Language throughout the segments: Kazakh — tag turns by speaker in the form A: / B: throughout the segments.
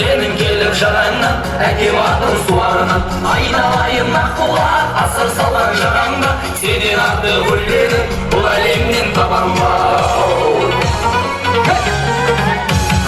A: сенің келіп жағаңнан, әкем атын суарынан. Айналайын аққұлақ, асыр салған жағаңда, сенен артық өлгенін бұл әлемнен табам ба?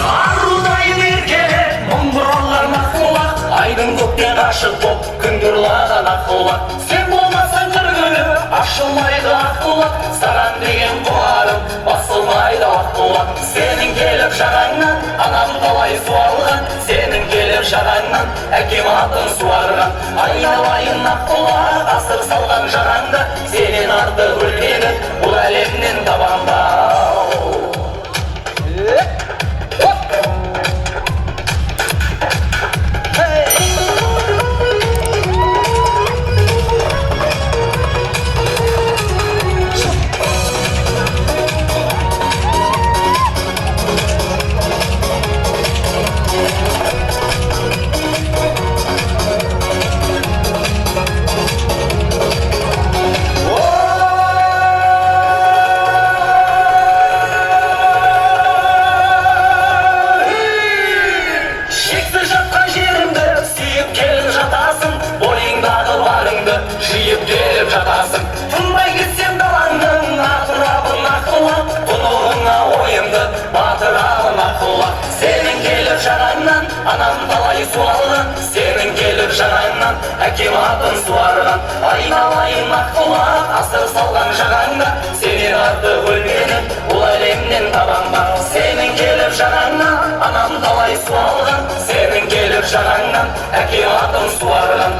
A: Арудайын еркелеп, мұң бұралған аққұлақ, айдың көктен ашық боп, күн тұрлаған аққұлақ. Сен болмасаң бір күні ашылмайды аққұлақ, саған деген қуарым басылмайды аққұлақ. Сенің келіп жағаңнан, анам талай суарған, сенің келіп жағаңнан, әкем атын суарған. Айналайын аққұлақ, асыр салған жағаңда, сенен артық өлгенін бұл әлемнен табам ба? Жиып келіп жатасың, тынбай кетсем далаңның атырабын аққұлақ, тұнығыңа ойымды батырабын аққұлақ. Сенің келіп жағаңнан, анам талай суалған, сенің келіп жағаңнан, әкем атын суарған. Айналайын аққұлақ, асыр салған жағаңда, сенен артық өлгенін бұл әлемнен табам ба? Сенің келіп жағаңнан, анам талай суалған, сенің келіп жағаңнан, әкем атын суарған.